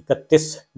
31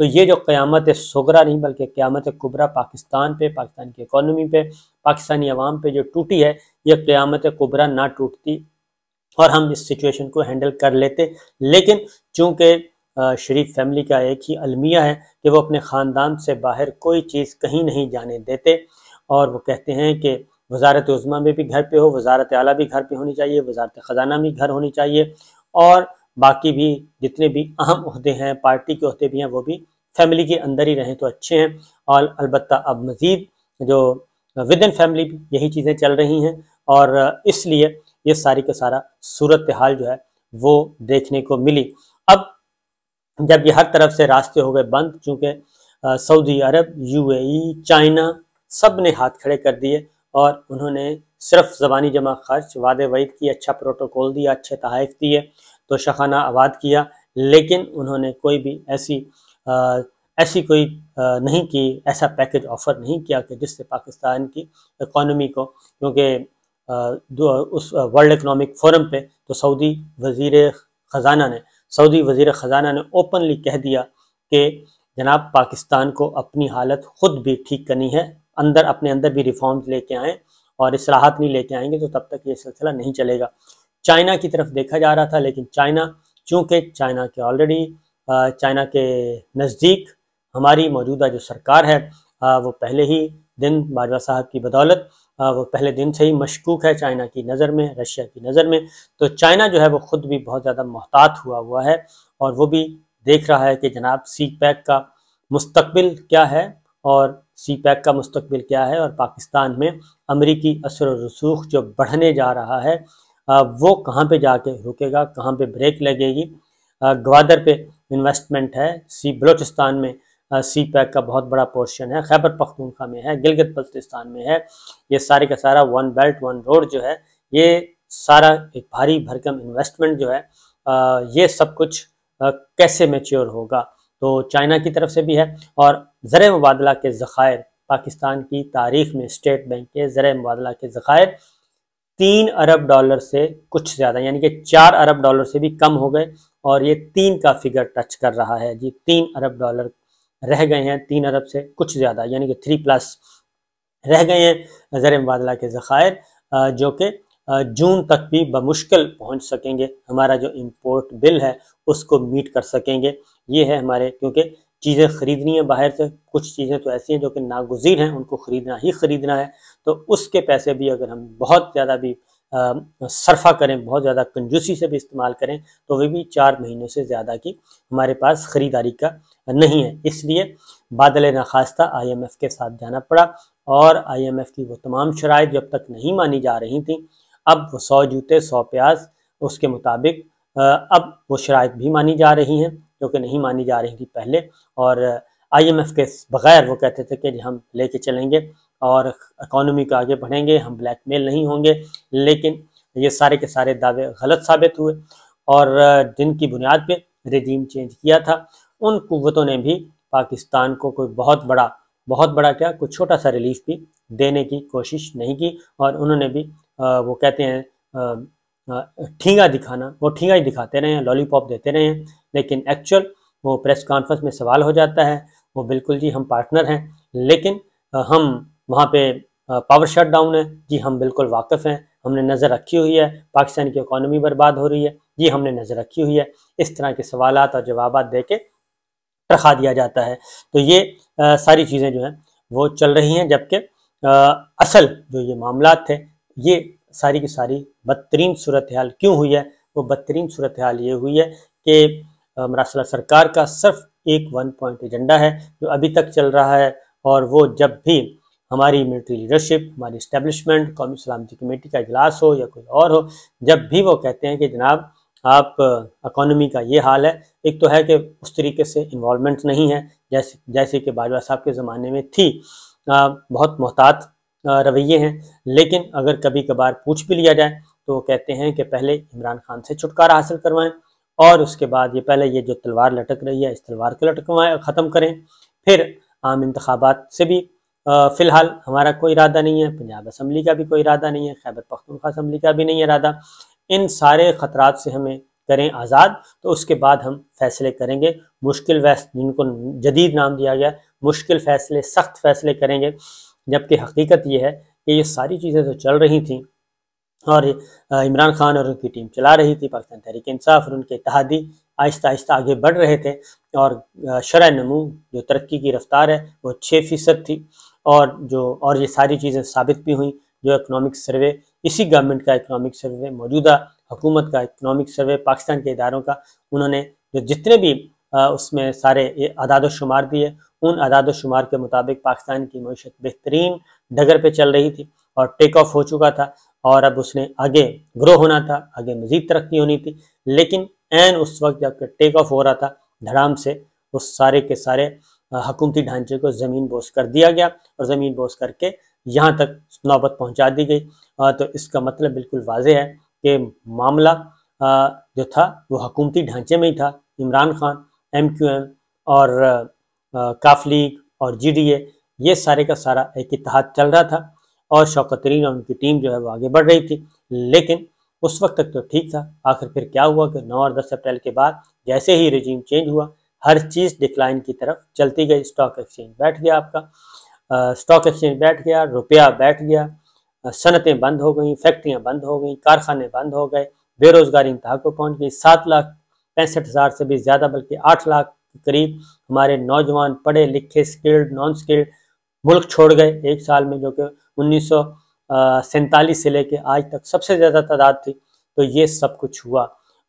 تو یہ جو قیامت صغرا نہیں بلکہ قیامت کبریٰ پاکستان پہ، پاکستان کی اکانومی پہ، پاکستانی عوام پہ جو ٹوٹی ہے، یہ قیامت کبریٰ نہ ٹوٹتی اور ہم اس سچویشن کو ہینڈل کر لیتے، لیکن چونکہ شریف فیملی کا ایک ہی المیہ ہے کہ وہ اپنے خاندان سے باہر کوئی چیز کہیں نہیں جانے دیتے، اور وہ کہتے ہیں کہ وزارت عظمیٰ میں بھی گھر پہ ہو، وزارت اعلیٰ بھی گھر پہ ہونی چاہیے، وزارت خزانہ بھی گھر ہونی چاہیے، اور باقی بھی جتنے بھی اہم عہدے ہیں، پارٹی کے عہدے بھی ہیں، وہ بھی فیملی کے اندر ہی رہیں تو اچھے ہیں۔ اور البتہ اب مزید جو ود ان فیملی بھی یہی چیزیں چل رہی ہیں، اور اس لیے یہ ساری کا سارا صورتحال جو ہے وہ دیکھنے کو ملی۔ اب جب یہ ہر طرف سے راستے ہو گئے بند، چونکہ سعودی عرب، UAE، چائنا سب نے ہاتھ کھڑے کر دیے، اور انہوں نے صرف زبانی جمع خرچ، وعدے وعید کی، اچھا پروٹوکول دیا، اچھے تحائف دیے، تو شاخانہ آباد کیا، لیکن انہوں نے کوئی بھی ایسی کوئی نہیں کی، ایسا پیکج آفر نہیں کیا کہ جس سے پاکستان کی اکانومی کو، کیونکہ اس ورلڈ اکنامک فورم پہ تو سعودی وزیر خزانہ نے اوپنلی کہہ دیا کہ جناب پاکستان کو اپنی حالت خود بھی ٹھیک کرنی ہے، اپنے اندر بھی ریفارمز لے کے آئیں، اور اصلاحات نہیں لے کے آئیں گے تو تب تک یہ سلسلہ نہیں چلے گا۔ چائنا کی طرف دیکھا جا رہا تھا، لیکن چونکہ چائنا کے نزدیک ہماری موجودہ جو سرکار ہے وہ پہلے ہی دن باجوہ صاحب کی بدولت وہ پہلے دن سے ہی مشکوک ہے چائنا کی نظر میں، رشیا کی نظر میں، تو چائنا جو ہے وہ خود بھی بہت زیادہ محتاط ہوا ہے، اور وہ بھی دیکھ رہا ہے کہ جناب سی پیک کا مستقبل کیا ہے، اور سی پیک کا مستقبل کیا ہے، اور پاکستان میں امریکی اثر و رسوخ جو بڑھنے جا رہا ہے وہ کہاں پہ جا کے رکے گا، کہاں پہ بریک لگے گی۔ گوادر پہ انویسٹمنٹ ہے، بلوچستان میں سی پیک کا بہت بڑا پورشن ہے، خیبر پختونخوا میں ہے، گلگت بلتستان میں ہے، یہ سارے کا سارا ون بیلٹ ون روڈ جو ہے، یہ سارا ایک بھاری بھرکم انویسٹمنٹ جو ہے، یہ سب کچھ کیسے میچور ہوگا، تو چائنا کی طرف سے بھی ہے۔ اور زر مبادلہ کے ذخائر، پاکستان کی تاریخ میں اسٹیٹ بینک کے زر مبادلہ کے ذخائر 3 ارب ڈالر سے کچھ زیادہ، یعنی کہ 4 ارب ڈالر سے بھی کم ہو گئے، اور یہ 3 کا فگر ٹچ کر رہا ہے جی، 3 ارب ڈالر رہ گئے ہیں، 3 ارب سے کچھ زیادہ، یعنی کہ 3+ رہ گئے ہیں زر مبادلہ کے ذخائر، جو کہ جون تک بھی بمشکل پہنچ سکیں گے، ہمارا جو امپورٹ بل ہے اس کو میٹ کر سکیں گے۔ یہ ہے ہمارے، کیونکہ چیزیں خریدنی ہیں باہر سے، کچھ چیزیں تو ایسی ہیں جو کہ ناگزیر ہیں، ان کو خریدنا ہے، تو اس کے پیسے بھی اگر ہم بہت زیادہ بھی صرفہ کریں، بہت زیادہ کنجوسی سے بھی استعمال کریں، تو وہ بھی 4 مہینوں سے زیادہ کی ہمارے پاس خریداری کا نہیں ہے۔ اس لیے بادل ناخواستہ IMF کے ساتھ جانا پڑا، اور IMF کی وہ تمام شرائط جب تک نہیں مانی جا رہی تھیں، اب وہ 100 جوتے 100 پیاز، اس کے مطابق اب وہ شرائط بھی مانی جا رہی ہیں جو کہ نہیں مانی جا رہی تھی پہلے، اور IMF کے بغیر وہ کہتے تھے کہ ہم لے کے چلیں گے اور اکانومی کو آگے بڑھیں گے، ہم بلیک میل نہیں ہوں گے، لیکن یہ سارے کے سارے دعوے غلط ثابت ہوئے، اور جن کی بنیاد پہ رجیم چینج کیا تھا، ان قوتوں نے بھی پاکستان کو کوئی بہت بڑا کیا، کوئی چھوٹا سا ریلیف بھی دینے کی کوشش نہیں کی، اور انہوں نے بھی وہ کہتے ہیں ٹھینگا دکھانا، وہ ٹھینگا ہی دکھاتے رہے ہیں، لالی پاپ دیتے رہے ہیں، لیکن ایکچوئل وہ پریس کانفرنس میں سوال ہو جاتا ہے، وہ بالکل جی ہم پارٹنر ہیں، لیکن ہم وہاں پہ پاور شٹ ڈاؤن ہے جی، ہم بالکل واقف ہیں، ہم نے نظر رکھی ہوئی ہے، پاکستان کی اکانومی برباد ہو رہی ہے جی، ہم نے نظر رکھی ہوئی ہے، اس طرح کے سوالات اور جوابات دے کے رکھا دیا جاتا ہے۔ تو یہ ساری چیزیں جو ہیں وہ چل رہی ہیں، جبکہ اصل جو یہ معاملات تھے، یہ ساری کی ساری بدترین صورتحال کیوں ہوئی ہے؟ وہ بدترین صورتحال یہ ہوئی ہے کہ مراسلہ سرکار کا صرف ایک 1 پوائنٹ ایجنڈا ہے جو ابھی تک چل رہا ہے، اور وہ جب بھی ہماری ملٹری لیڈرشپ، ہماری اسٹیبلشمنٹ، قومی سلامتی کمیٹی کا اجلاس ہو یا کوئی اور ہو، جب بھی وہ کہتے ہیں کہ جناب آپ اکانومی کا یہ حال ہے، ایک تو ہے کہ اس طریقے سے انوالومنٹ نہیں ہے جیسے کہ باجوہ صاحب کے زمانے میں تھی، بہت محتاط رویے ہیں، لیکن اگر کبھی کبھار پوچھ بھی لیا جائے تو وہ کہتے ہیں کہ پہلے عمران خان سے چھٹکارا حاصل کروائیں، اور اس کے بعد یہ جو تلوار لٹک رہی ہے اس تلوار کو ختم کریں، پھر عام انتخابات سے بھی فی الحال ہمارا کوئی ارادہ نہیں ہے، پنجاب اسمبلی کا بھی کوئی ارادہ نہیں ہے، خیبر پختونخوا اسمبلی کا بھی نہیں ارادہ، ان سارے خطرات سے ہمیں کریں آزاد تو اس کے بعد ہم فیصلے کریں گے، مشکل جن کو جدید نام دیا گیا، مشکل فیصلے، سخت فیصلے کریں گے۔ جبکہ حقیقت یہ ہے کہ یہ ساری چیزیں تو چل رہی تھیں اور عمران خان اور ان کی ٹیم چلا رہی تھی، پاکستان تحریک انصاف اور ان کے اتحادی آہستہ آہستہ آگے بڑھ رہے تھے، اور شرح نمو جو ترقی کی رفتار ہے وہ 6% تھی، اور یہ ساری چیزیں ثابت بھی ہوئیں۔ جو اکنامک سروے، اسی گورنمنٹ کا اکنامک سروے، موجودہ حکومت کا اکنامک سروے، پاکستان کے اداروں کا، انہوں نے جو جتنے بھی اس میں سارے اعداد و شمار دیے، ان اعداد و شمار کے مطابق پاکستان کی معیشت بہترین ڈگر پہ چل رہی تھی اور ٹیک آف ہو چکا تھا، اور اب اس نے آگے گرو ہونا تھا، آگے مزید ترقی ہونی تھی۔ لیکن عین اس وقت جب کہ ٹیک آف ہو رہا تھا، دھڑام سے اس سارے کے سارے حکومتی ڈھانچے کو زمین بوس کر دیا گیا، اور زمین بوس کر کے یہاں تک نوبت پہنچا دی گئی۔ تو اس کا مطلب بالکل واضح ہے کہ معاملہ جو تھا وہ حکومتی ڈھانچے میں ہی تھا۔ عمران خان، MQM اور کاف لیگ اور GDA، یہ سارے کا سارا ایک اتحاد چل رہا تھا، اور شوکت ترین اور ان کی ٹیم جو ہے وہ آگے بڑھ رہی تھی۔ لیکن اس وقت تک تو ٹھیک تھا، آخر پھر کیا ہوا کہ 9 اور 10 اپریل کے بعد جیسے ہی رجیم چینج ہوا، ہر چیز ڈکلائن کی طرف چلتی گئی۔ اسٹاک ایکسچینج بیٹھ گیا، آپ کا اسٹاک ایکسچینج بیٹھ گیا، روپیہ بیٹھ گیا، صنعتیں بند ہو گئیں، فیکٹریاں بند ہو گئیں، کارخانے بند ہو گئے، بے روزگاری انتہا کو پہنچ گئی۔ 7,65,000 سے بھی زیادہ، بلکہ 8 لاکھ کے قریب ہمارے نوجوان پڑھے لکھے، سکلڈ، نان سکلڈ ملک چھوڑ گئے ایک سال میں، جو کہ 1947 سے لے کے آج تک سب سے زیادہ تعداد تھی۔ تو یہ سب کچھ ہوا،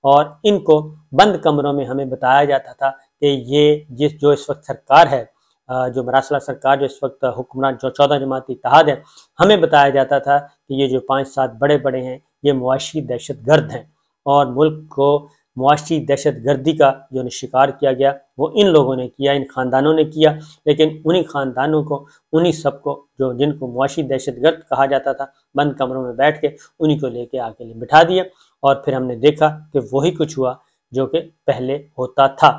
اور ان کو بند کمروں میں ہمیں بتایا جاتا تھا کہ یہ جو اس وقت سرکار ہے، جو مراسلہ سرکار جو اس وقت حکمران، جو 14 جماعتی اتحاد ہے، ہمیں بتایا جاتا تھا کہ یہ جو 5-7 بڑے بڑے ہیں یہ معاشی دہشت گرد ہیں، اور ملک کو معاشی دہشت گردی کا جو شکار کیا گیا وہ ان لوگوں نے کیا، ان خاندانوں نے کیا۔ لیکن انہی خاندانوں کو، انہی سب کو جن کو معاشی دہشت گرد کہا جاتا تھا، بند کمروں میں بیٹھ کے انہی کو لے کے آگے بٹھا دیا، اور پھر ہم نے دیکھا کہ وہی کچھ ہوا جو کہ پہلے ہوتا تھا۔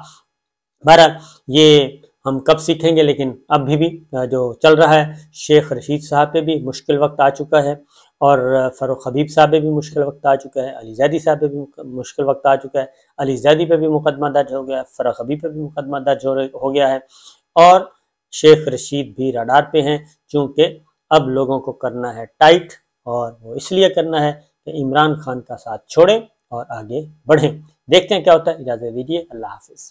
بہرحال یہ ہم کب سیکھیں گے، لیکن اب بھی جو چل رہا ہے، شیخ رشید صاحب پہ بھی مشکل وقت آ چکا ہے، اور فاروق حبیب صاحب پہ بھی مشکل وقت آ چکا ہے، علی زیدی صاحب پہ بھی مشکل وقت آ چکا ہے، علی زیدی پہ بھی مقدمہ درج ہو گیا ہے، فاروق حبیب پہ بھی مقدمہ درج ہو گیا ہے، اور شیخ رشید بھی رڈار پہ ہیں، چونکہ اب لوگوں کو کرنا ہے ٹائٹ، اور وہ اس لیے کرنا ہے کہ عمران خان کا ساتھ چھوڑیں اور آگے بڑھیں۔ دیکھتے ہیں کیا ہوتا ہے، اجازت دیجیے، اللہ حافظ۔